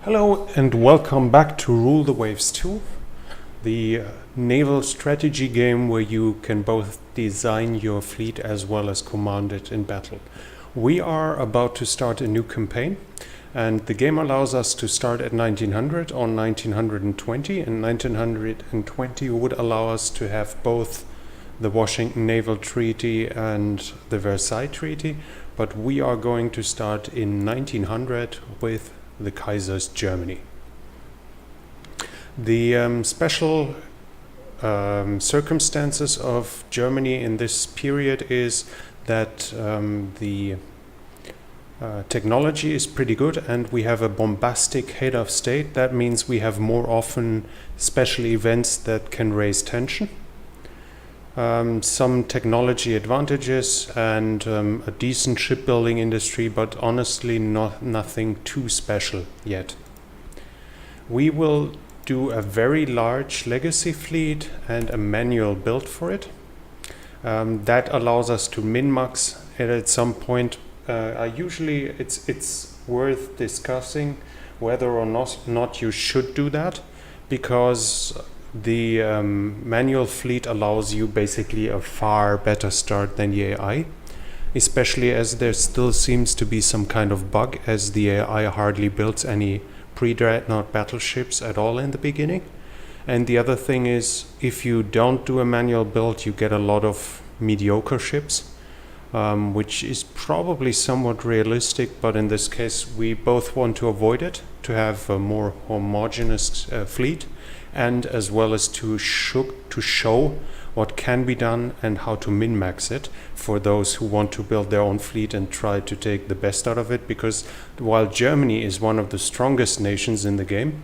Hello and welcome back to Rule the Waves 2, the naval strategy game where you can both design your fleet as well as command it in battle. We are about to start a new campaign, and the game allows us to start at 1900 on 1920, and 1920 would allow us to have both the Washington Naval Treaty and the Versailles Treaty, but we are going to start in 1900 with the Kaiser's Germany. The special circumstances of Germany in this period is that the technology is pretty good and we have a bombastic head of state. That means we have more often special events that can raise tension. Some technology advantages and a decent shipbuilding industry, but honestly nothing too special yet. We will do a very large legacy fleet and a manual build for it. That allows us to min-max it at some point. Usually it's worth discussing whether or not you should do that, because the manual fleet allows you basically a far better start than the AI, especially as there still seems to be some kind of bug, as the AI hardly builds any pre-dreadnought battleships at all in the beginning. And the other thing is, if you don't do a manual build, you get a lot of mediocre ships, which is probably somewhat realistic, but in this case we both want to avoid it, to have a more homogeneous fleet, and as well as to show what can be done and how to min-max it for those who want to build their own fleet and try to take the best out of it. Because while Germany is one of the strongest nations in the game,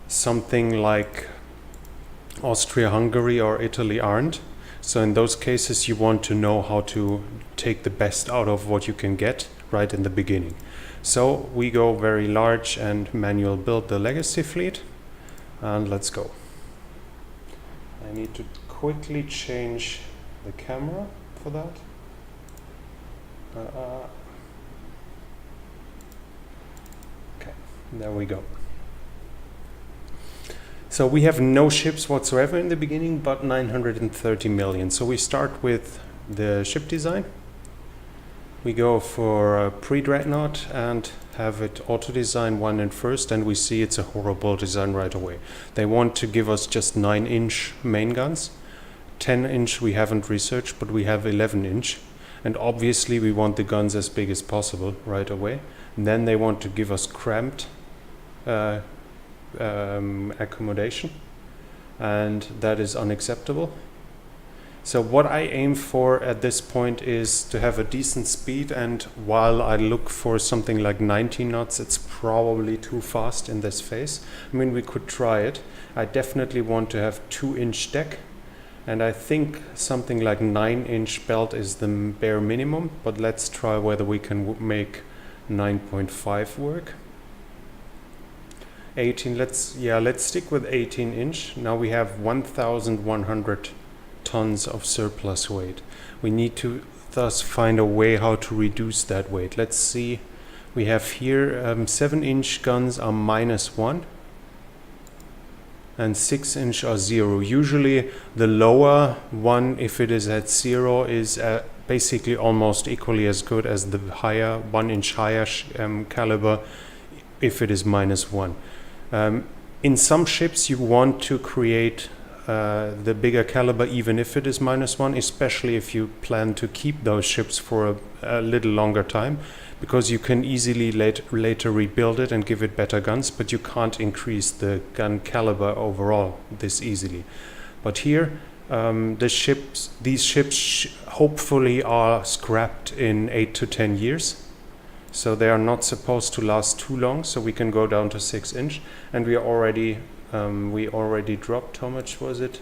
something like Austria-Hungary or Italy aren't. So in those cases you want to know how to take the best out of what you can get right in the beginning. So we go very large and manual build the legacy fleet. And let's go. I need to quickly change the camera for that. Okay, there we go. So we have no ships whatsoever in the beginning, but 930 million. So we start with the ship design. We go for a pre-dreadnought and have it auto-design one in first, and we see it's a horrible design right away. They want to give us just 9-inch main guns. 10-inch we haven't researched, but we have 11-inch. And obviously we want the guns as big as possible right away. And then they want to give us cramped accommodation, and that is unacceptable. So what I aim for at this point is to have a decent speed, and while I look for something like 90 knots, it's probably too fast in this phase. I mean, we could try it. I definitely want to have 2-inch deck, and I think something like 9-inch belt is the bare minimum, but let's try whether we can make 9.5 work. 18, let's stick with 18-inch. Now we have 1,100 tons of surplus weight. We need to thus find a way how to reduce that weight. Let's see, we have here 7-inch guns are -1 and 6-inch are 0. Usually the lower one, if it is at 0, is basically almost equally as good as the higher 1-inch higher caliber if it is -1. In some ships you want to create the bigger caliber even if it is -1, especially if you plan to keep those ships for a little longer time, because you can easily later rebuild it and give it better guns, but you can't increase the gun caliber overall this easily. But here these ships hopefully are scrapped in 8 to 10 years. So they are not supposed to last too long, so we can go down to 6-inch, and we already dropped, how much was it?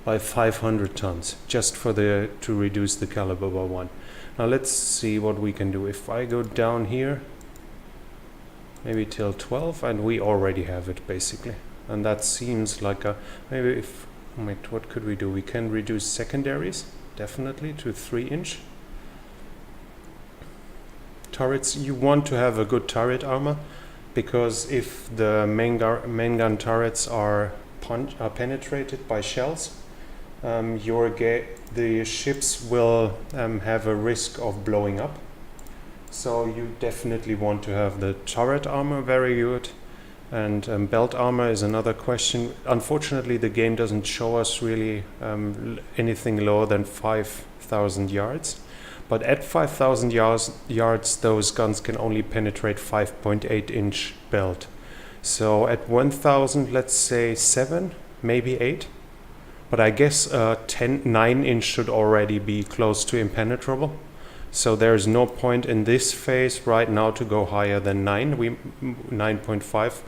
By 500 tons, just for to reduce the caliber by 1. Now let's see what we can do. If I go down here, maybe till 12, and we already have it basically. And that seems like what could we do? We can reduce secondaries, definitely, to 3-inch. turrets, you want to have a good turret armor. because if the main gun turrets are penetrated by shells, the ships will have a risk of blowing up. So you definitely want to have the turret armor very good. And belt armor is another question. Unfortunately, the game doesn't show us really anything lower than 5,000 yards. But at 5,000 yards, those guns can only penetrate 5.8-inch belt. So at 1,000, let's say 7, maybe 8. But I guess 9-inch should already be close to impenetrable. So there's no point in this phase right now to go higher than 9.5.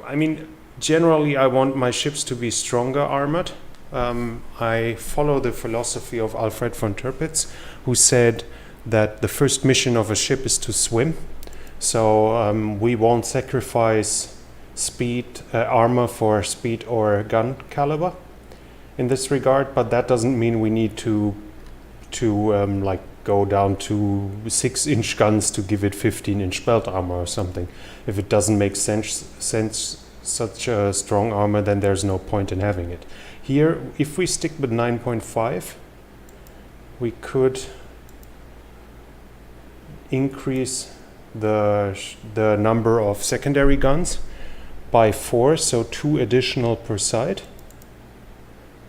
I mean, generally I want my ships to be stronger armored. I follow the philosophy of Alfred von Tirpitz, who said that the first mission of a ship is to swim. So we won't sacrifice armor for speed or gun caliber in this regard, but that doesn't mean we need to like go down to 6-inch guns to give it 15-inch belt armor or something. If it doesn't make sense such a strong armor, then there's no point in having it. Here, if we stick with 9.5, we could increase the number of secondary guns by 4, so 2 additional per side.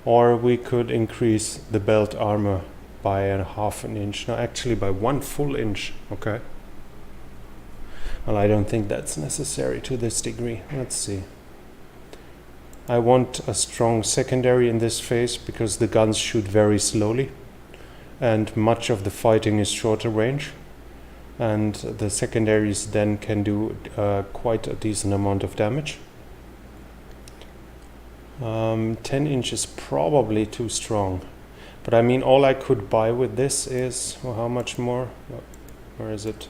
Or we could increase the belt armor by 1/2 inch. No, actually by 1 full inch. Okay. Well, I don't think that's necessary to this degree. Let's see. I want a strong secondary in this phase because the guns shoot very slowly and much of the fighting is shorter range, and the secondaries then can do quite a decent amount of damage. 10 inch is probably too strong. But I mean, all I could buy with this is, well, how much more? Where is it?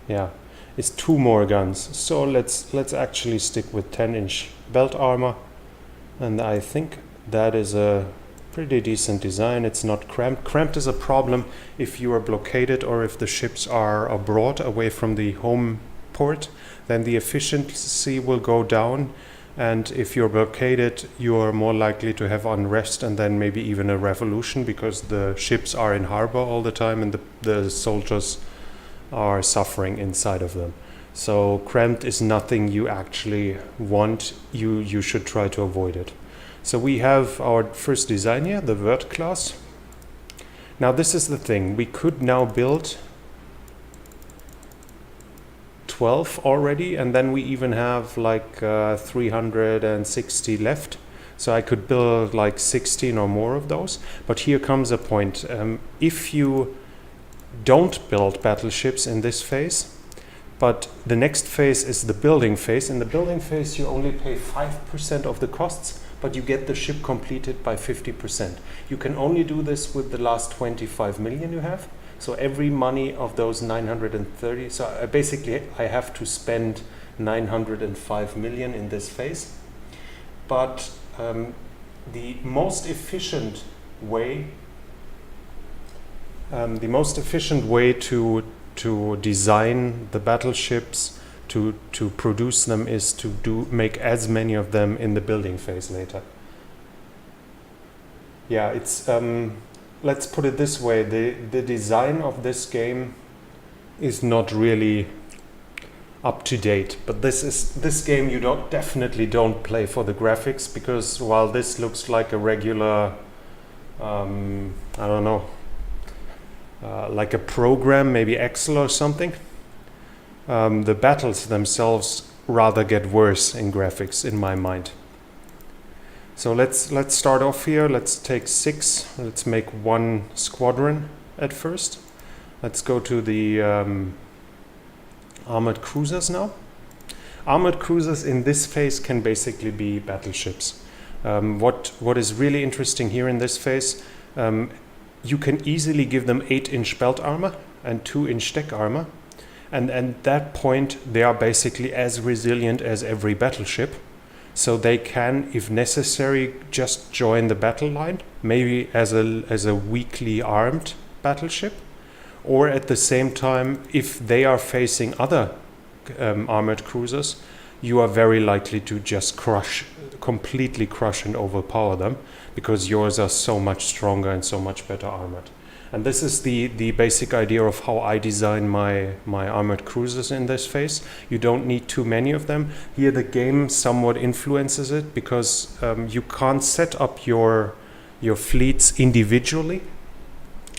Yeah, it's 2 more guns. So let's actually stick with 10-inch belt armor, and I think that is a pretty decent design. It's not cramped. Cramped is a problem if you are blockaded or if the ships are abroad, away from the home port. Then the efficiency will go down. And if you're blockaded, you're more likely to have unrest and then maybe even a revolution, because the ships are in harbor all the time and the soldiers are suffering inside of them. So cramped is nothing you actually want. You should try to avoid it. So we have our first design here, the Vert class. Now this is the thing. We could now build 12 already, and then we even have like 360 left, so I could build like 16 or more of those. But here comes a point. If you don't build battleships in this phase, but the next phase is the building phase. In the building phase you only pay 5% of the costs, but you get the ship completed by 50%. You can only do this with the last 25 million you have. So every money of those 930, so basically I have to spend 905 million in this phase. But the most efficient way to design the battleships, to produce them, is to make as many of them in the building phase later. Yeah, it's let's put it this way, the design of this game is not really up to date, but this game you definitely don't play for the graphics, because while this looks like a regular I don't know, like a program, maybe Excel or something, the battles themselves rather get worse in graphics in my mind. So let's start off here. Let's take 6. Let's make 1 squadron at first. Let's go to the armored cruisers now. Armored cruisers in this phase can basically be battleships. What is really interesting here in this phase, you can easily give them 8-inch belt armor and 2-inch deck armor, and at that point they are basically as resilient as every battleship. So they can, if necessary, just join the battle line, maybe as a weakly armed battleship, or at the same time, if they are facing other armored cruisers, you are very likely to just completely crush and overpower them, because yours are so much stronger and so much better armored. And this is the basic idea of how I design my armored cruisers in this phase. You don't need too many of them. Here the game somewhat influences it, because you can't set up your fleets individually.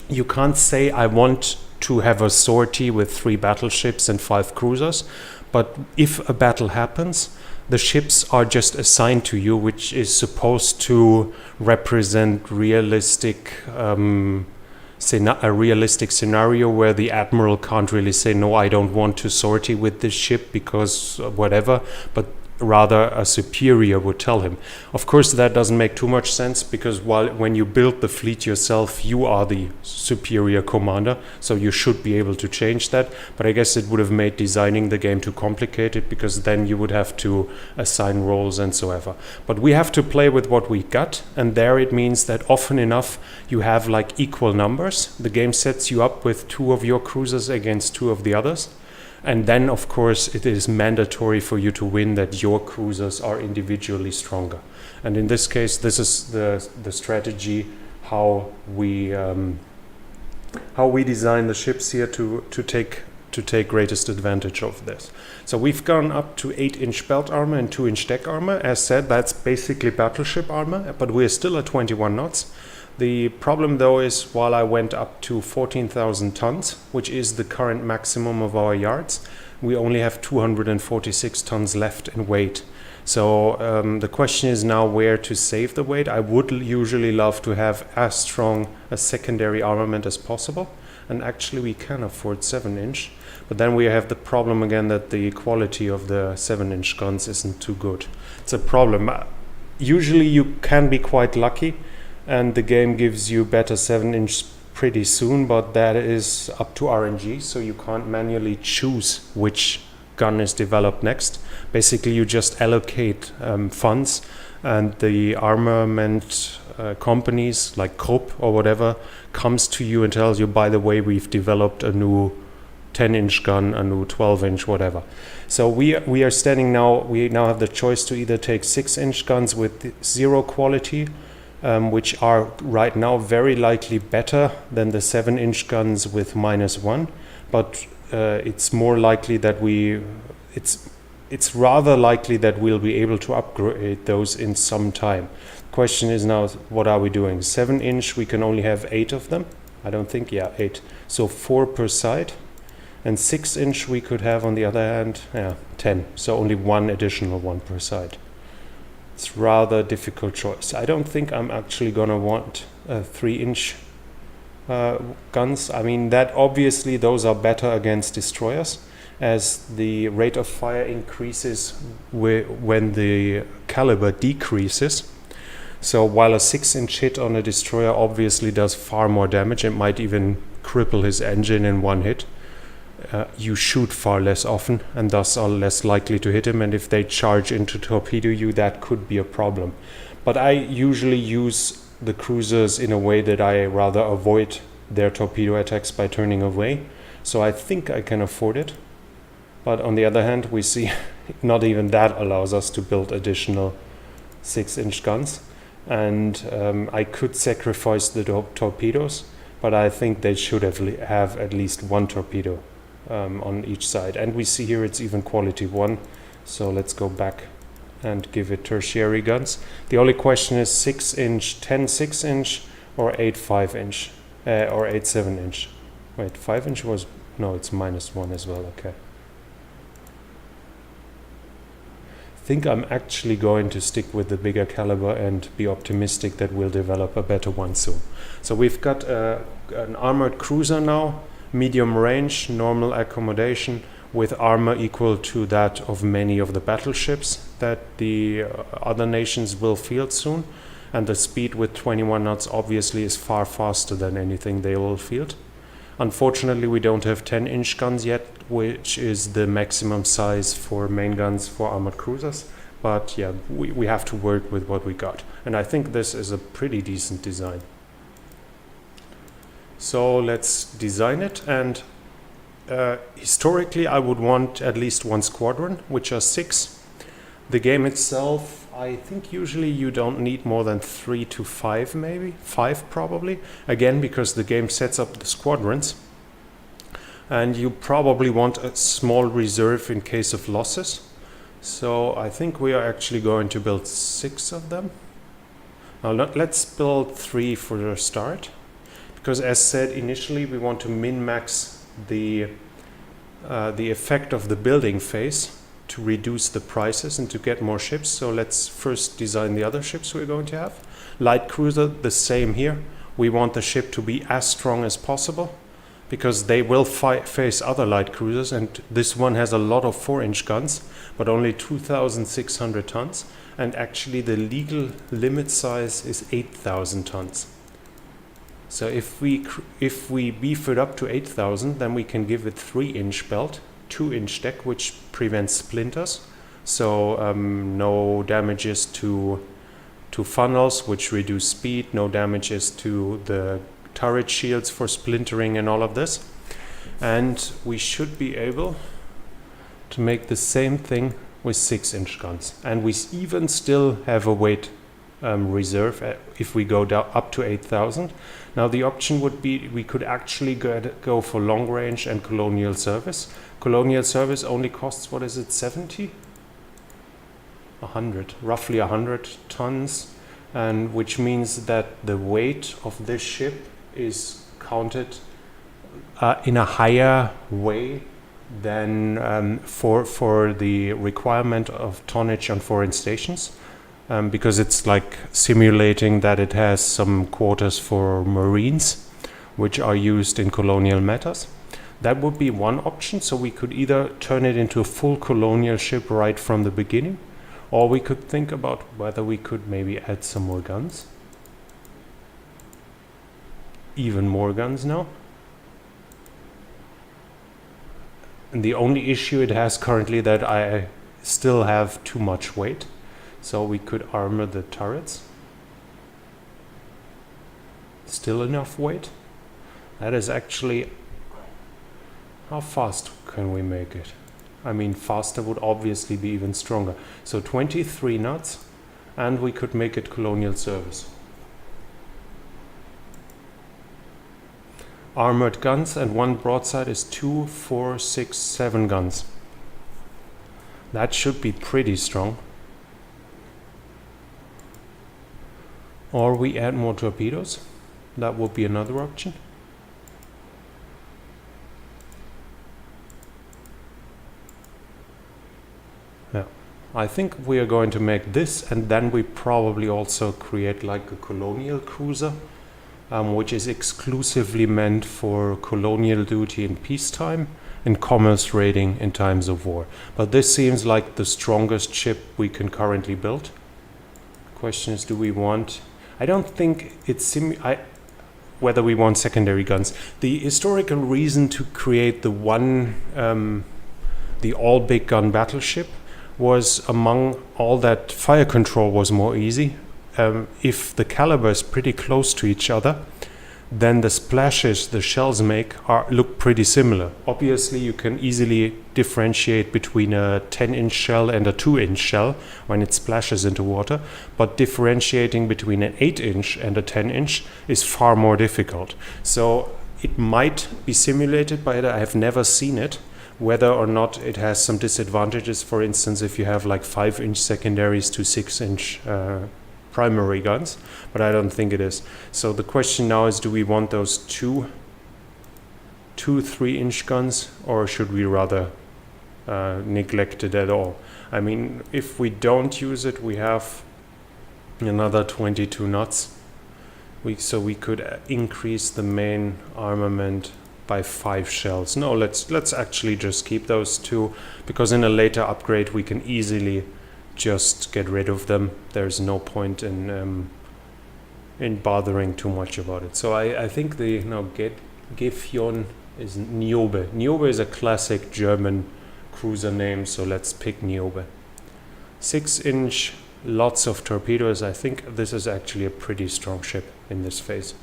You can't say I want to have a sortie with 3 battleships and 5 cruisers, but if a battle happens, the ships are just assigned to you, which is supposed to represent realistic a realistic scenario where the admiral can't really say, no, I don't want to sortie with this ship because whatever, but rather a superior would tell him. Of course, that doesn't make too much sense, because when you build the fleet yourself, you are the superior commander, so you should be able to change that. But I guess it would have made designing the game too complicated, because then you would have to assign roles and so ever. But we have to play with what we got, and there it means that often enough you have like equal numbers. The game sets you up with 2 of your cruisers against 2 of the others. And then, of course, it is mandatory for you to win that your cruisers are individually stronger. And in this case, this is the strategy how we design the ships here to take greatest advantage of this. So we've gone up to 8-inch belt armor and 2-inch deck armor. As said, that's basically battleship armor, but we're still at 21 knots. The problem though is, while I went up to 14,000 tons, which is the current maximum of our yards, we only have 246 tons left in weight. So the question is now where to save the weight. I would usually love to have as strong a secondary armament as possible, and actually we can afford 7-inch, but then we have the problem again that the quality of the 7-inch guns isn't too good. It's a problem. Usually you can be quite lucky, and the game gives you better 7-inch pretty soon, but that is up to RNG, so you can't manually choose which gun is developed next. Basically, you just allocate funds, and the armament companies like Krupp or whatever comes to you and tells you, by the way, we've developed a new 10-inch gun, a new 12-inch, whatever. So we are standing now, we now have the choice to either take 6-inch guns with 0 quality, which are right now very likely better than the 7-inch guns with -1, but it's more likely that it's rather likely that we'll be able to upgrade those in some time. Question is now, what are we doing? 7-inch, we can only have 8 of them. I don't think, yeah, 8. So 4 per side. And 6-inch we could have, on the other hand, 10. So only 1 additional one per side. It's rather difficult choice. I don't think I'm actually gonna want 3-inch guns. I mean, that obviously those are better against destroyers, as the rate of fire increases when the caliber decreases. So while a 6-inch hit on a destroyer obviously does far more damage, it might even cripple his engine in one hit, you shoot far less often and thus are less likely to hit him, and if they charge in to torpedo you, that could be a problem. But I usually use the cruisers in a way that I rather avoid their torpedo attacks by turning away, so I think I can afford it. But on the other hand, we see not even that allows us to build additional 6-inch guns, and I could sacrifice the torpedoes, but I think they should have at least 1 torpedo on each side. And we see here it's even quality 1, so let's go back and give it tertiary guns. The only question is 6-inch, 10 6-inch, or 8 5-inch, or 8 7-inch. Wait, 5-inch was, no, it's -1 as well, okay. I think I'm actually going to stick with the bigger caliber and be optimistic that we'll develop a better one soon. So we've got an armored cruiser now, medium range, normal accommodation, with armor equal to that of many of the battleships that the other nations will field soon. And the speed with 21 knots obviously is far faster than anything they will field. Unfortunately, we don't have 10-inch guns yet, which is the maximum size for main guns for armored cruisers. But yeah, we have to work with what we got. And I think this is a pretty decent design. So let's design it, and historically I would want at least one squadron, which are 6. The game itself, I think usually you don't need more than 3 to 5, maybe 5 probably, again because the game sets up the squadrons, and you probably want a small reserve in case of losses. So I think we are actually going to build 6 of them. Now let's build 3 for the start, because as said initially we want to min-max the effect of the building phase to reduce the prices and to get more ships. So let's first design the other ships we're going to have. Light cruiser, the same here. We want the ship to be as strong as possible, because they will face other light cruisers, and this one has a lot of 4-inch guns, but only 2,600 tons, and actually the legal limit size is 8,000 tons. So if we beef it up to 8,000, then we can give it 3-inch belt, 2-inch deck, which prevents splinters, so no damages to funnels, which reduce speed, no damages to the turret shields for splintering and all of this. And we should be able to make the same thing with 6-inch guns, and we even still have a weight reserve if we go down up to 8,000. Now the option would be we could actually go for long range and colonial service. Colonial service only costs, what is it, 70? 100, roughly 100 tons, and which means that the weight of this ship is counted in a higher way than for the requirement of tonnage on foreign stations, because it's like simulating that it has some quotas for marines, which are used in colonial matters. That would be one option. So we could either turn it into a full colonial ship right from the beginning, or we could think about whether we could maybe add some more guns. Even more guns now. And the only issue it has currently that I still have too much weight. So we could armor the turrets. Still enough weight. That is actually... How fast can we make it? I mean, faster would obviously be even stronger. So 23 knots, and we could make it colonial service. Armored guns, and one broadside is 2, 4, 6, 7 guns. That should be pretty strong. Or we add more torpedoes. That would be another option. Yeah, I think we are going to make this, and then we probably also create like a colonial cruiser, which is exclusively meant for colonial duty in peacetime and commerce raiding in times of war. But this seems like the strongest ship we can currently build. Question is, do we want... I don't think it's... whether we want secondary guns. The historical reason to create the all big gun battleship was, among all, that fire control was more easy. If the caliber is pretty close to each other, then the splashes the shells make look pretty similar. Obviously, you can easily differentiate between a 10-inch shell and a 2-inch shell when it splashes into water, but differentiating between an 8-inch and a 10-inch is far more difficult. So it might be simulated, but I have never seen it, whether or not it has some disadvantages. For instance, if you have like 5-inch secondaries to 6-inch primary guns, but I don't think it is. So the question now is, do we want those two 3-inch guns, or should we rather neglect it at all? I mean, if we don't use it, we have another 22 knots. So we could increase the main armament by 5 shells. No, let's actually just keep those 2, because in a later upgrade we can easily just get rid of them. There's no point in bothering too much about it. So I think the Gefion is Niobe. Niobe is a classic German cruiser name, so let's pick Niobe. 6-inch, lots of torpedoes. I think this is actually a pretty strong ship in this phase.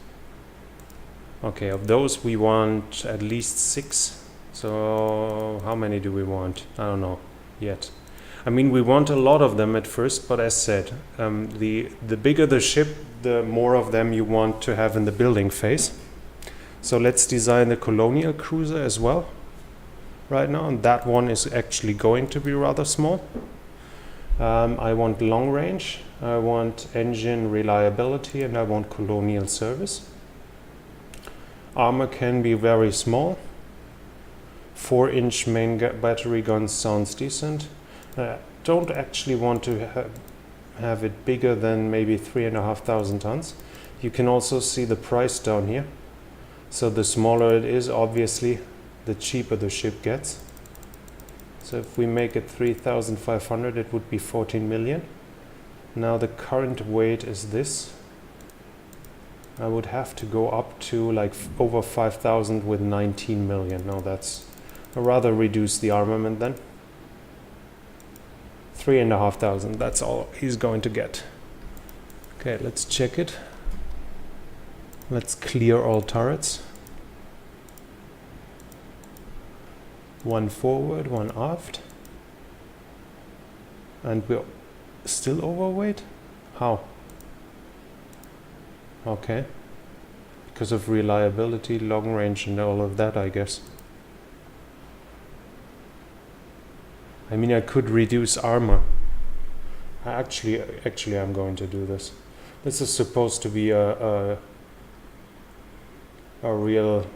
Okay, of those we want at least 6 So how many do we want? I don't know yet. I mean, we want a lot of them at first, but as said, the bigger the ship, the more of them you want to have in the building phase. So let's design the colonial cruiser as well right now, and that one is actually going to be rather small. I want long range, I want engine reliability, and I want colonial service. Armor can be very small. 4-inch main battery gun sounds decent. Don't actually want to have it bigger than maybe 3,500 tons. You can also see the price down here. So the smaller it is, obviously, the cheaper the ship gets. So if we make it 3,500, it would be 14 million. Now the current weight is this. I would have to go up to like over 5,000 with 19 million. No, that's... I'd rather reduce the armament then. 3,500, that's all he's going to get. Okay, let's check it. Let's clear all turrets. One forward, one aft. And we're still overweight? How? Okay. Because of reliability, long range and all of that, I guess. I mean, I could reduce armor. Actually, I'm going to do this. This is supposed to be a real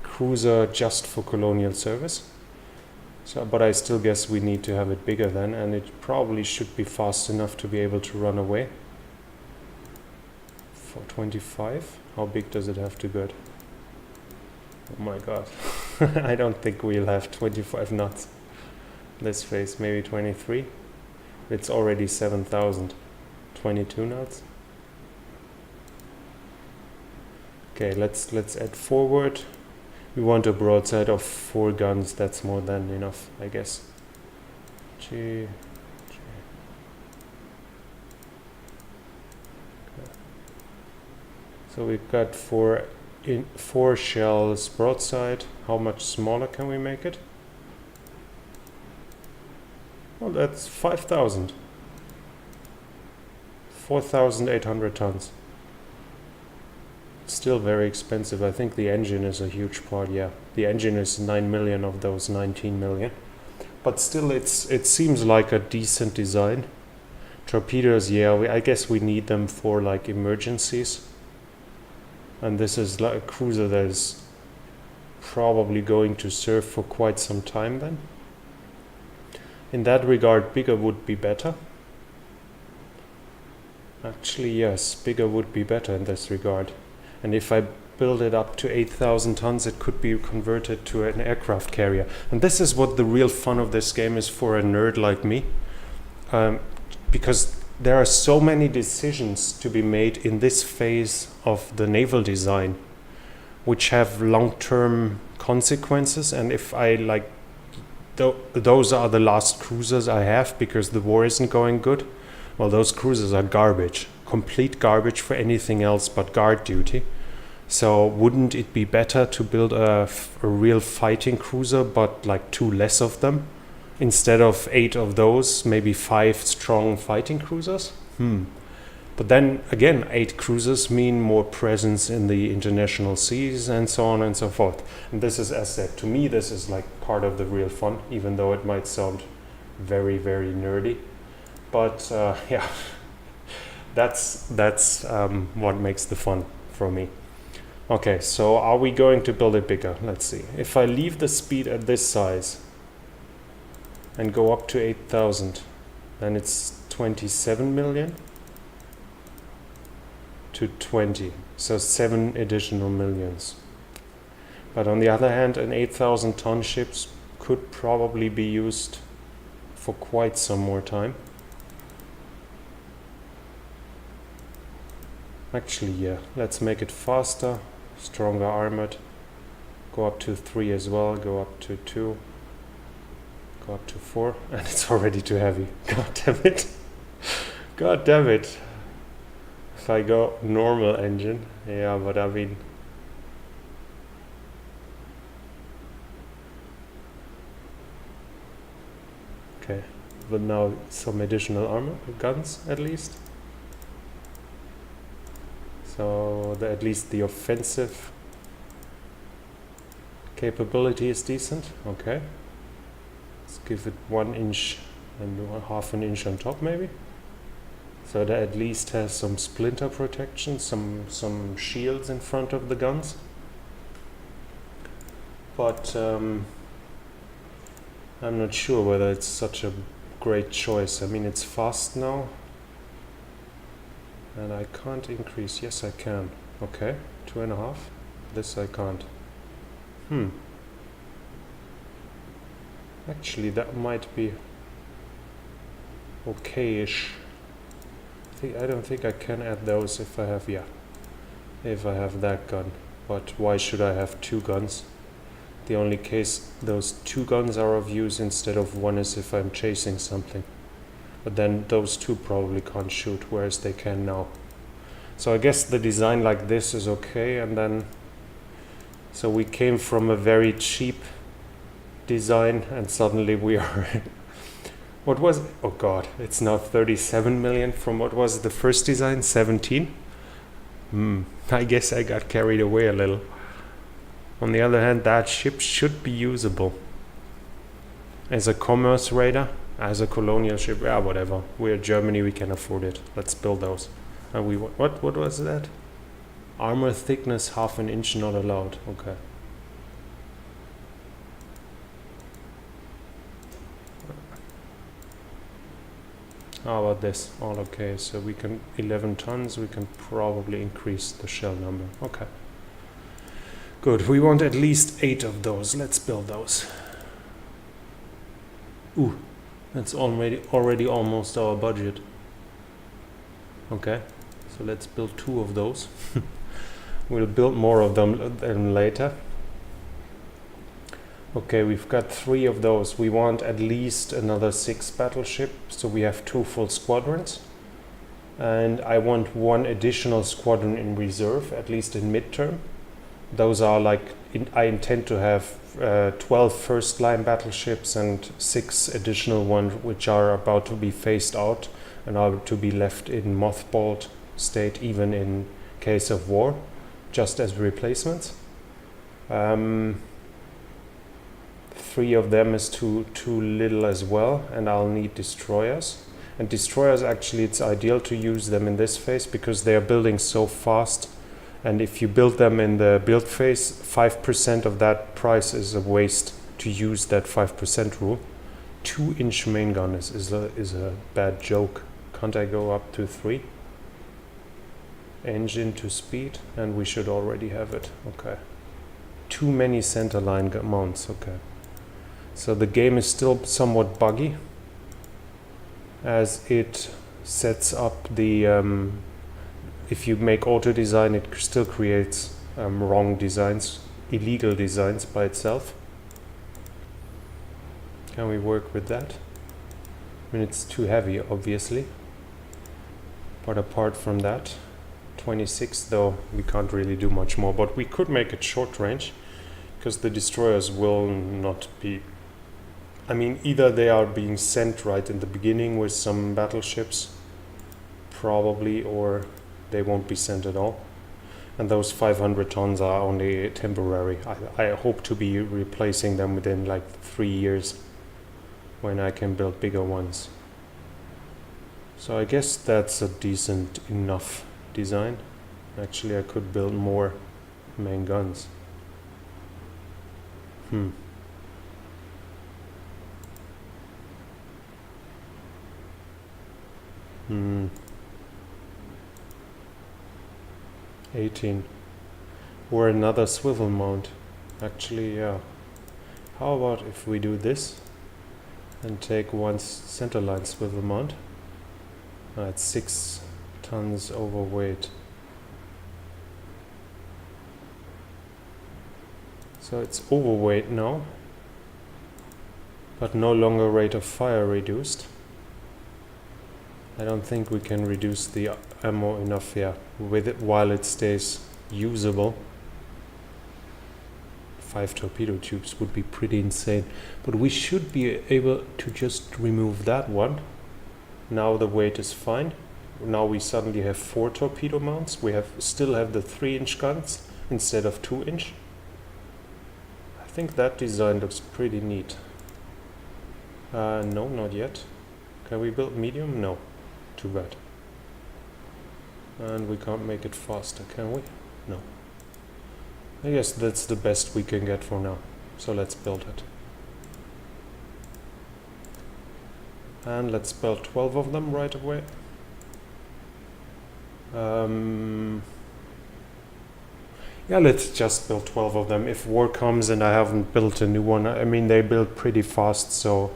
cruiser just for colonial service. So, but I still guess we need to have it bigger then, and it probably should be fast enough to be able to run away. For 25, how big does it have to get? Oh my god. I don't think we'll have 25 knots. This phase, maybe 23. It's already 7,000. 22 knots. Okay, let's add forward. We want a broadside of 4 guns. That's more than enough, I guess. G. Okay. So we've got 4 shells broadside. How much smaller can we make it? Well, that's 5,000. 4,800 tons. Still very expensive. I think the engine is a huge part, yeah. The engine is 9 million of those 19 million. But still, it seems like a decent design. Torpedoes, yeah, I guess we need them for like emergencies. And this is like a cruiser that is probably going to serve for quite some time then. In that regard, bigger would be better. Actually, yes, bigger would be better in this regard. And if I build it up to 8,000 tons, it could be converted to an aircraft carrier. And this is what the real fun of this game is for a nerd like me. Because there are so many decisions to be made in this phase of the naval design, which have long-term consequences. And if I like, those are the last cruisers I have because the war isn't going good. Well, those cruisers are garbage, complete garbage for anything else but guard duty. So wouldn't it be better to build a real fighting cruiser, but like 2 less of them? Instead of 8 of those, maybe 5 strong fighting cruisers? But then again, 8 cruisers mean more presence in the international seas and so on and so forth. And this is, as said, to me, this is like part of the real fun, even though it might sound very, very nerdy. But yeah, that's what makes the fun for me. Okay, so are we going to build it bigger? Let's see. If I leave the speed at this size and go up to 8,000, then it's 27 million to 20. So 7 additional millions. But on the other hand, an 8,000 ton ship could probably be used for quite some more time. Actually, yeah, let's make it faster, stronger armored. Go up to 3 as well, go up to 2, go up to 4, and it's already too heavy. God damn it. God damn it. If I go normal engine, yeah, but I mean, Okay, but now some additional armor guns at least. So at least the offensive capability is decent. Okay, let's give it 1 inch and half an inch on top maybe. So that at least has some splinter protection, some shields in front of the guns. But I'm not sure whether it's such a great choice. I mean, it's fast now. And I can't increase. Yes, I can. Okay, 2.5. This I can't. Actually, that might be okay-ish. I don't think I can add those if I have, if I have that gun. But why should I have 2 guns? The only case those 2 guns are of use instead of 1 is if I'm chasing something. But then those 2 probably can't shoot, whereas they can now. So I guess the design like this is okay, and then so we came from a very cheap design and suddenly we are what was it? Oh god, it's now 37 million from what was the first design, 17? I guess I got carried away a little. On the other hand, that ship should be usable as a commerce raider, as a colonial ship. Yeah, whatever. We're Germany, we can afford it. Let's build those. And we what was that? Armor thickness half an inch not allowed. Okay. How about this? All okay. So we can 11 tons. We can probably increase the shell number. Okay. Good. We want at least 8 of those. Let's build those. Ooh, that's already almost our budget. Okay. So let's build 2 of those. We'll build more of them later. Okay, we've got 3 of those. We want at least another 6 battleships, so we have 2 full squadrons. And I want 1 additional squadron in reserve, at least in midterm. Those are like, I intend to have 12 first-line battleships and 6 additional ones which are about to be phased out and are to be left in mothballed state even in case of war, just as replacements. 3 of them is too little as well, and I'll need destroyers. And destroyers, actually, it's ideal to use them in this phase because they are building so fast. And if you build them in the build phase, 5% of that price is a waste to use that 5% rule. 2-inch main gun is a bad joke. Can't I go up to 3? Engine to speed, and we should already have it. Okay. Too many centerline mounts. Okay. So the game is still somewhat buggy as it sets up the if you make auto design, it still creates wrong designs, illegal designs by itself. Can we work with that? I mean, it's too heavy, obviously. But apart from that, 26 though, we can't really do much more. But we could make it short range, because the destroyers will not be... I mean, either they are being sent right in the beginning with some battleships, probably, or they won't be sent at all. And those 500 tons are only temporary. I hope to be replacing them within like 3 years when I can build bigger ones. So I guess that's a decent enough design. Actually, I could build more main guns. 18. Or another swivel mount. Actually, yeah. How about if we do this and take one centerline swivel mount? It's 6 tons overweight. So it's overweight now, but no longer rate of fire reduced. I don't think we can reduce the ammo enough here with it while it stays usable. 5 torpedo tubes would be pretty insane. But we should be able to just remove that one. Now the weight is fine. Now we suddenly have 4 torpedo mounts. We still have the 3-inch guns instead of 2-inch. I think that design looks pretty neat. No, not yet. Can we build medium? No. Too bad. And we can't make it faster, can we? No. I guess that's the best we can get for now. So let's build it. And let's build 12 of them right away. Yeah, let's just build 12 of them. If war comes and I haven't built a new one, I mean, they build pretty fast, so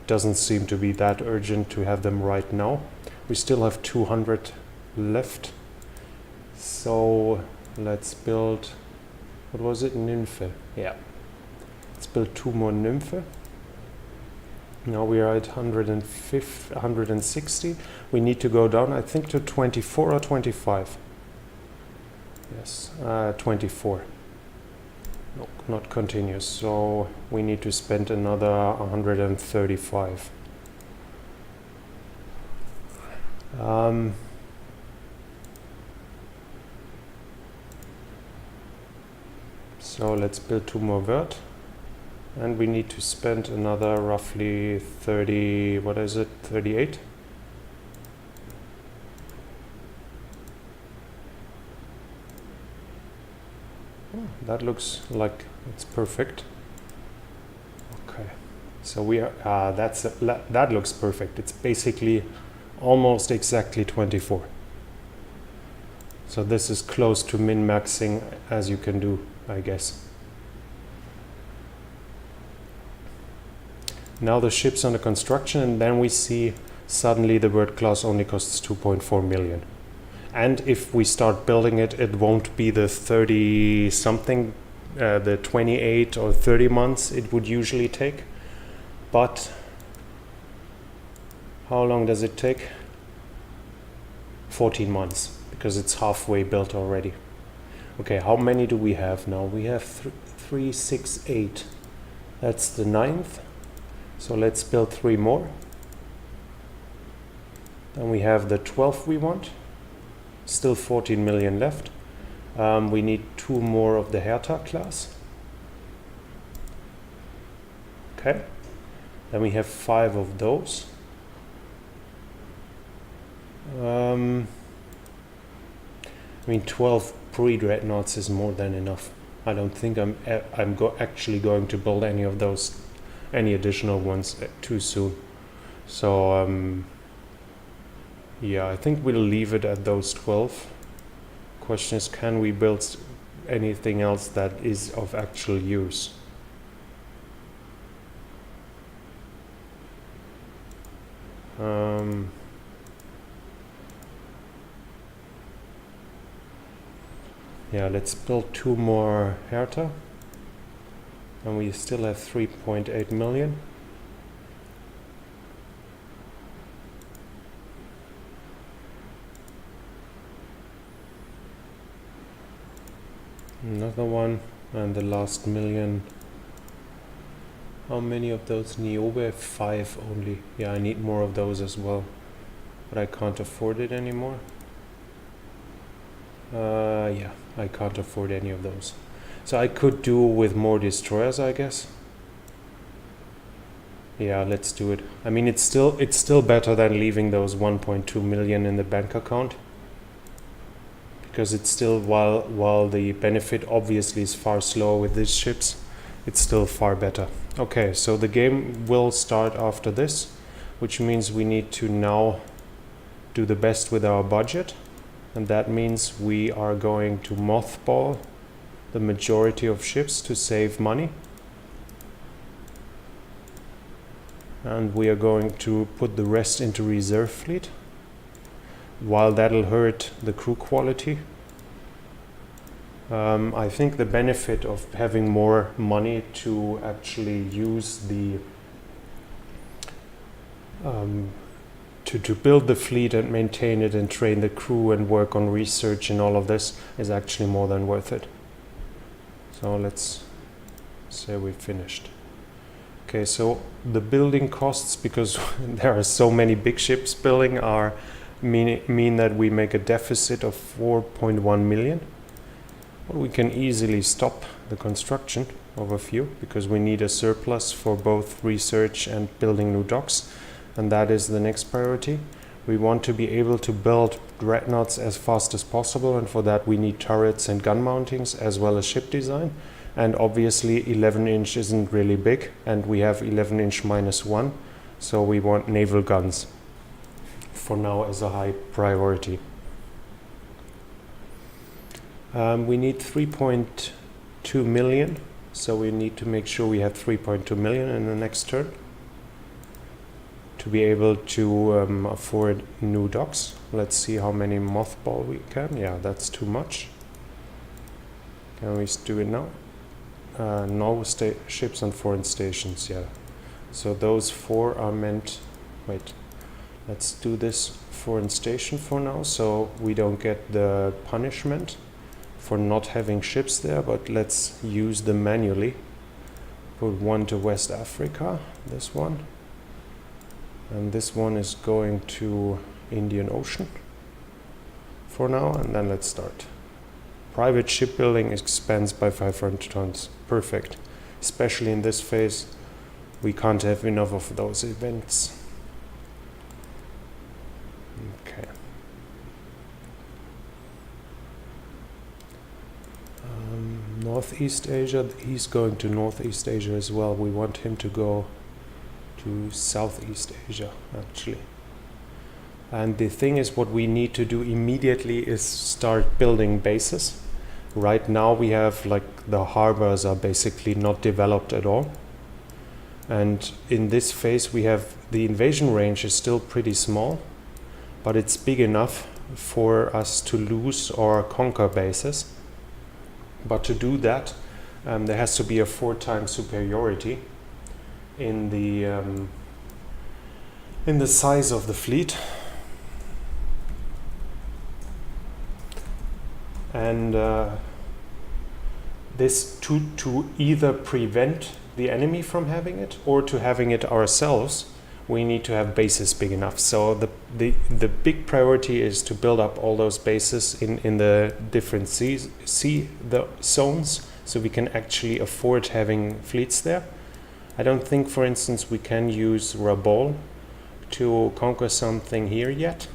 it doesn't seem to be that urgent to have them right now. We still have 200 left. So let's build, what was it, Nymphe? Yeah. Let's build 2 more Nymphe. Now we are at 160. We need to go down, I think, to 24 or 25. Yes, 24. No, not continuous. So we need to spend another 135. So let's build 2 more vert. And we need to spend another roughly 30, what is it, 38? Oh, that looks like it's perfect. Okay, so we are, that looks perfect. It's basically almost exactly 24. So this is close to min-maxing as you can do, I guess. Now the ship's under construction, and then we see suddenly the Bird class only costs 2.4 million. And if we start building it, it won't be the 30 something, the 28 or 30 months it would usually take. But how long does it take? 14 months, because it's halfway built already. Okay, how many do we have now? We have 3, 6, 8. That's the 9th. So let's build 3 more. Then we have the 12th we want. Still 14 million left. We need 2 more of the Hertha class. Okay. Then we have 5 of those. I mean, 12 pre-dreadnoughts is more than enough. I don't think I'm actually going to build any of those, any additional ones too soon. So yeah, I think we'll leave it at those 12. Question is, can we build anything else that is of actual use? Yeah, let's build 2 more Hertha. And we still have 3.8 million. Another one, and the last million. How many of those Niobe? 5 only. Yeah, I need more of those as well, but I can't afford it anymore. Yeah, I can't afford any of those. So I could do with more destroyers, I guess. Yeah, let's do it. I mean, it's still better than leaving those 1.2 million in the bank account, because it's still, while the benefit obviously is far slower with these ships, it's still far better. Okay, so the game will start after this, which means we need to now do the best with our budget, and that means we are going to mothball the majority of ships to save money, and we are going to put the rest into reserve fleet. While that'll hurt the crew quality, I think the benefit of having more money to actually use the to build the fleet and maintain it and train the crew and work on research and all of this is actually more than worth it. So let's say we finished. Okay, so the building costs, because there are so many big ships building, are mean that we make a deficit of 4.1 million. But we can easily stop the construction of a few, because we need a surplus for both research and building new docks, and that is the next priority. We want to be able to build dreadnoughts as fast as possible, and for that we need turrets and gun mountings as well as ship design. And obviously 11-inch isn't really big, and we have 11-inch -1, so we want naval guns for now as a high priority. We need 3.2 million, so we need to make sure we have 3.2 million in the next turn to be able to afford new docks. Let's see how many mothball we can. Yeah, that's too much. Can we do it now? No ships on foreign stations, yeah. So those 4 are meant... Wait, let's do this foreign station for now, so we don't get the punishment for not having ships there, but let's use them manually. Put 1 to West Africa, this one. And this one is going to Indian Ocean for now, and then let's start. Private shipbuilding expands by 500 tons. Perfect. Especially in this phase, we can't have enough of those events. Okay. Northeast Asia, he's going to Northeast Asia as well. We want him to go to Southeast Asia, actually. And the thing is, what we need to do immediately is start building bases. Right now we have, like, the harbors are basically not developed at all. And in this phase we have, the invasion range is still pretty small, but it's big enough for us to lose or conquer bases. But to do that, there has to be a 4-time superiority in the size of the fleet. And this to either prevent the enemy from having it or to having it ourselves, we need to have bases big enough. So the big priority is to build up all those bases in the different the zones, so we can actually afford having fleets there. I don't think, for instance, we can use Rabaul to conquer something here yet,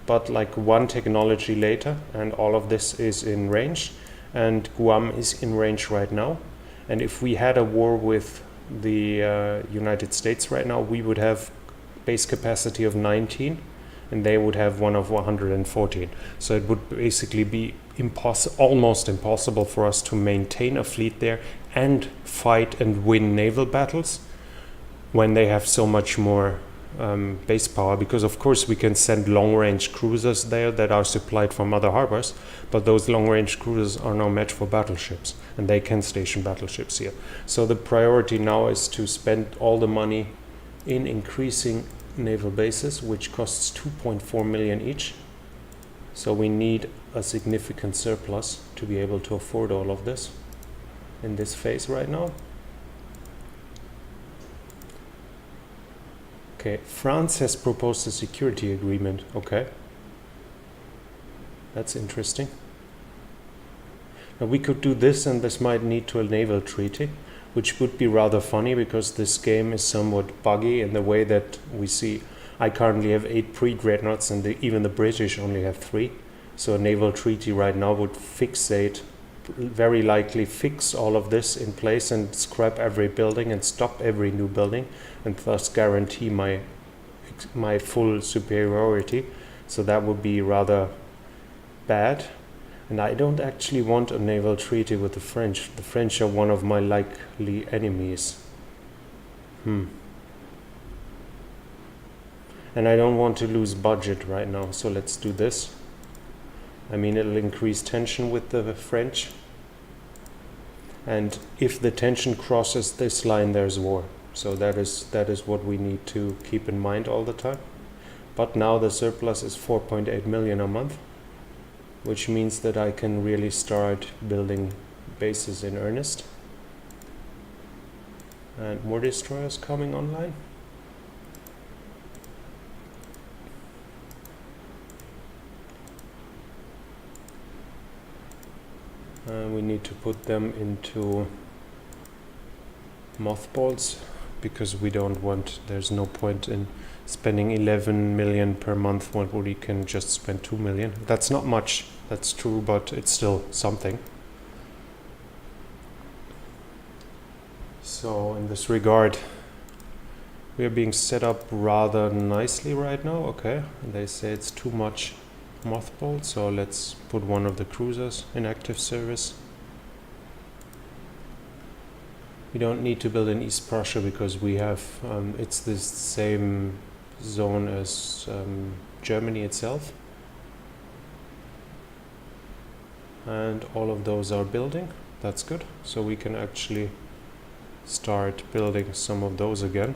but like 1 technology later, and all of this is in range, and Guam is in range right now. And if we had a war with the United States right now, we would have base capacity of 19, and they would have one of 114. So it would basically be almost impossible for us to maintain a fleet there and fight and win naval battles when they have so much more base power, because of course we can send long-range cruisers there that are supplied from other harbors, but those long-range cruisers are no match for battleships, and they can station battleships here. So the priority now is to spend all the money in increasing naval bases, which costs 2.4 million each. So we need a significant surplus to be able to afford all of this in this phase right now. Okay, France has proposed a security agreement. Okay, that's interesting. Now we could do this, and this might lead to a naval treaty, which would be rather funny because this game is somewhat buggy in the way that we see. I currently have 8 pre-dreadnoughts, and even the British only have 3. So a naval treaty right now would very likely fix all of this in place and scrap every building and stop every new building, and thus guarantee my full superiority. So that would be rather bad. And I don't actually want a naval treaty with the French. The French are one of my likely enemies. And I don't want to lose budget right now, so let's do this. I mean, it'll increase tension with the French. And if the tension crosses this line, there's war. So that is what we need to keep in mind all the time. But now the surplus is 4.8 million a month, which means that I can really start building bases in earnest. And more destroyers coming online. And we need to put them into mothballs because we don't want, there's no point in spending 11 million per month when we can just spend 2 million. That's not much, that's true, but it's still something. So in this regard, we are being set up rather nicely right now. Okay, they say it's too much mothballed, so let's put one of the cruisers in active service. We don't need to build in East Prussia because we have, it's the same zone as Germany itself. And all of those are building, that's good. So we can actually start building some of those again.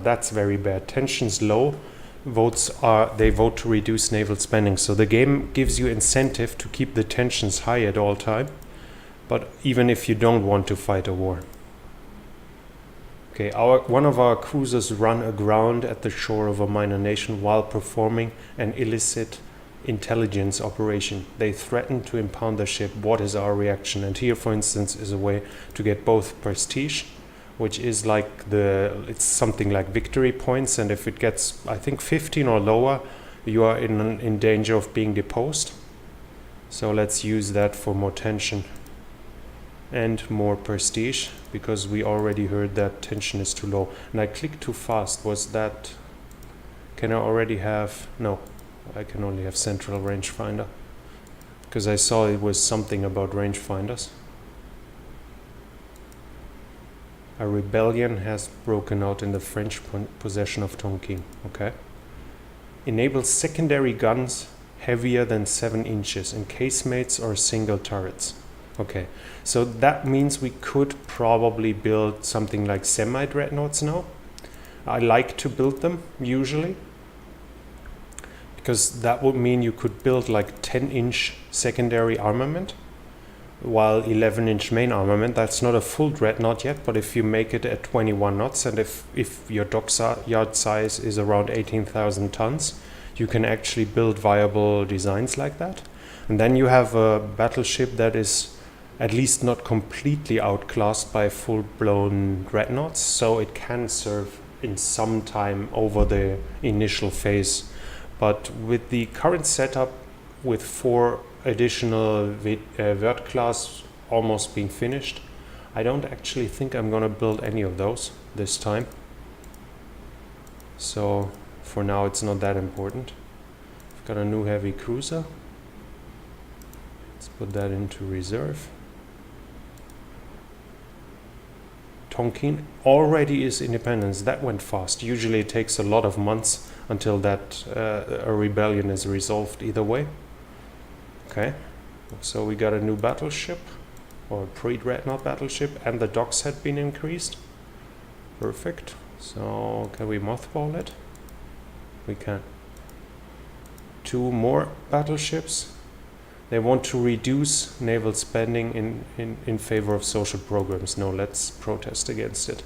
That's very bad. Tension's low. They vote to reduce naval spending. So the game gives you incentive to keep the tensions high at all time, but even if you don't want to fight a war. Okay, one of our cruisers run aground at the shore of a minor nation while performing an illicit intelligence operation. They threaten to impound the ship. What is our reaction? And here, for instance, is a way to get both prestige, which is like it's something like victory points, and if it gets, I think, 15 or lower, you are in danger of being deposed. So let's use that for more tension and more prestige, because we already heard that tension is too low. And I clicked too fast. Was that, can I already have, no, I can only have central rangefinder, because I saw it was something about rangefinders. A rebellion has broken out in the French possession of Tonkin. Okay. Enables secondary guns heavier than 7 inches in casemates or single turrets. Okay, so that means we could probably build something like semi-dreadnoughts now. I like to build them usually, because that would mean you could build like 10-inch secondary armament, while 11-inch main armament. That's not a full dreadnought yet, but if you make it at 21 knots and if your dockyard size is around 18,000 tons, you can actually build viable designs like that. And then you have a battleship that is at least not completely outclassed by full-blown dreadnoughts, so it can serve in some time over the initial phase. But with the current setup, with 4 additional Wert class almost being finished, I don't actually think I'm gonna build any of those this time. So for now it's not that important. I've got a new heavy cruiser. Let's put that into reserve. Tonkin already is independence. That went fast. Usually it takes a lot of months until that a rebellion is resolved either way. Okay, so we got a new battleship, or pre-dreadnought battleship, and the docks had been increased. Perfect. So can we mothball it? We can. 2 more battleships. They want to reduce naval spending in favor of social programs. No, let's protest against it.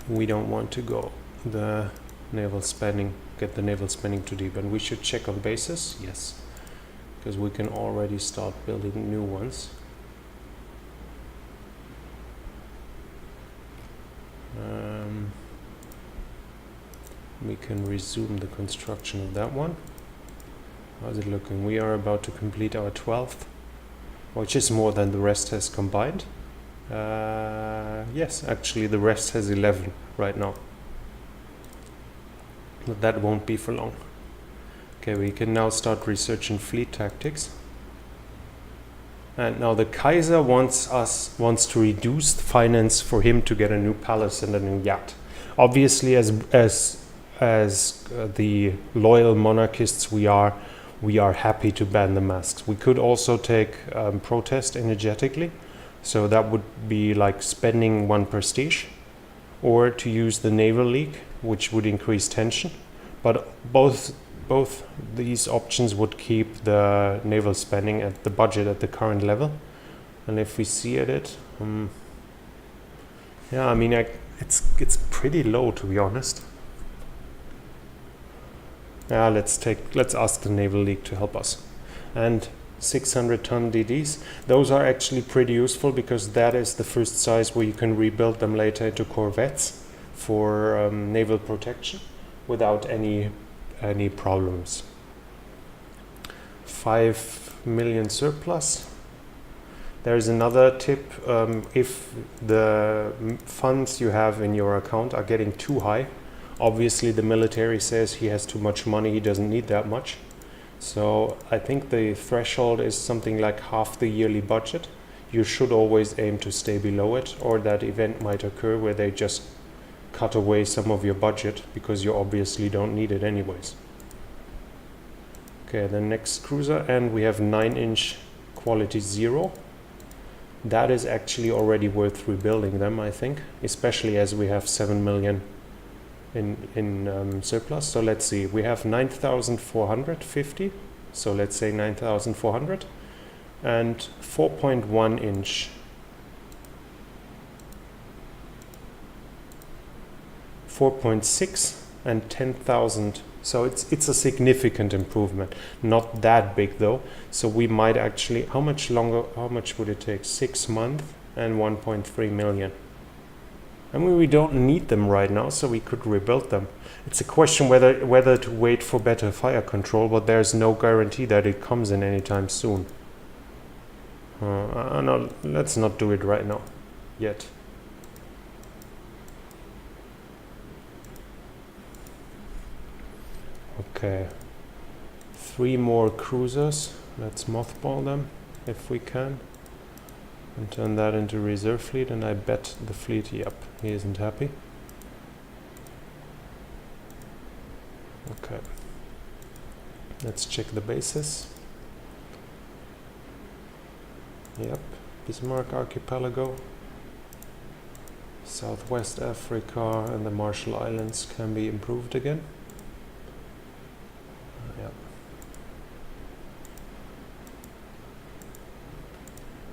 We don't want to go get the naval spending too deep. And we should check on bases, yes, because we can already start building new ones. We can resume the construction of that one. How's it looking? We are about to complete our 12th, which is more than the rest has combined. Yes, actually the rest has 11 right now. But that won't be for long. Okay, we can now start researching fleet tactics. And now the Kaiser wants to reduce the finance for him to get a new palace and a new yacht. Obviously, as the loyal monarchists we are happy to ban the masks. We could also take protest energetically, so that would be like spending 1 prestige, or to use the naval league which would increase tension. But both these options would keep the naval spending at the budget at the current level. And if we see at it, yeah, I mean, it's pretty low, to be honest. Yeah, let's ask the Naval League to help us. And 600-ton DDs, those are actually pretty useful, because that is the first size where you can rebuild them later into corvettes for naval protection without any problems. 5 million surplus. There's another tip. If the funds you have in your account are getting too high, obviously the military says he has too much money, he doesn't need that much. So I think the threshold is something like half the yearly budget. You should always aim to stay below it, or that event might occur where they just cut away some of your budget because you obviously don't need it anyways. Okay, the next cruiser, and we have 9-inch quality 0. That is actually already worth rebuilding them, I think, especially as we have 7 million in surplus. So let's see, we have 9,450, so let's say 9,400, and 4.1 inch. 4.6 and 10,000. So it's a significant improvement. Not that big though. So we might actually, how much would it take? 6 months and 1.3 million. I mean, we don't need them right now, so we could rebuild them. It's a question whether to wait for better fire control, but there's no guarantee that it comes in anytime soon. No, let's not do it right now, yet. Okay, 3 more cruisers. Let's mothball them if we can and turn that into reserve fleet, and I bet the fleet, yep, he isn't happy. Okay, let's check the bases. Yep, Bismarck Archipelago, Southwest Africa, and the Marshall Islands can be improved again. Yep.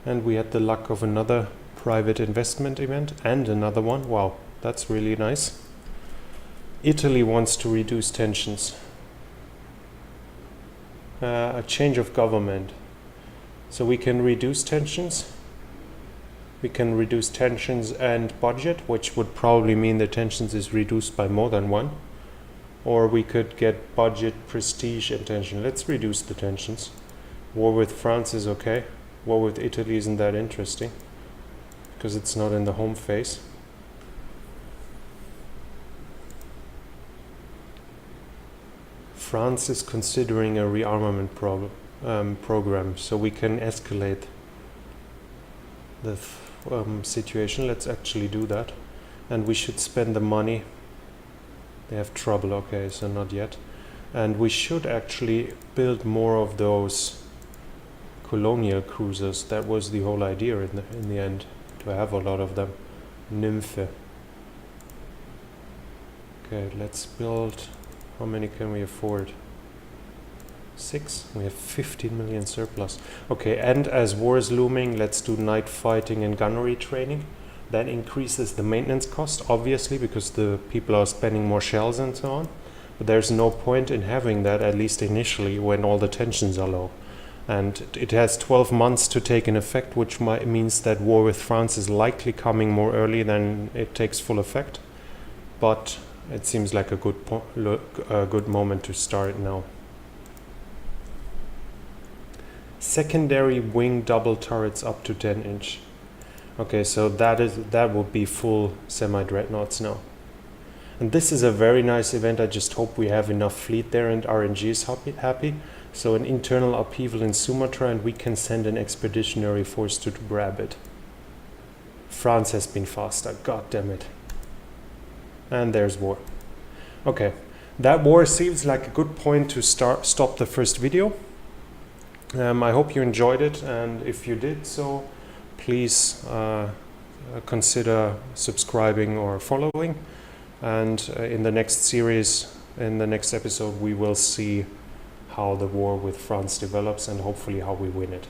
And we had the luck of another private investment event and another one. Wow, that's really nice. Italy wants to reduce tensions. A change of government. So we can reduce tensions. We can reduce tensions and budget, which would probably mean the tensions is reduced by more than 1. Or we could get budget, prestige, and tension. Let's reduce the tensions. War with France is okay. War with Italy isn't that interesting because it's not in the home phase. France is considering a rearmament program, so we can escalate the situation. Let's actually do that, and we should spend the money. They have trouble, okay, so not yet. And we should actually build more of those colonial cruisers. That was the whole idea in the end, to have a lot of them. Nymphe. Okay, let's build. How many can we afford? 6. We have 15 million surplus. Okay, and as war is looming, let's do night fighting and gunnery training. That increases the maintenance cost, obviously, because the people are spending more shells and so on. But there's no point in having that, at least initially, when all the tensions are low. And it has 12 months to take in effect, which means that war with France is likely coming more early than it takes full effect. But it seems like a good moment to start now. Secondary wing double turrets up to 10 inch. Okay, so that would be full semi-dreadnoughts now. And this is a very nice event. I just hope we have enough fleet there and RNG is happy. So an internal upheaval in Sumatra, and we can send an expeditionary force to grab it. France has been faster, god damn it. And there's war. Okay, that war seems like a good point to stop the first video. I hope you enjoyed it, and if you did so, please consider subscribing or following. And in the next series, in the next episode, we will see how the war with France develops and hopefully how we win it.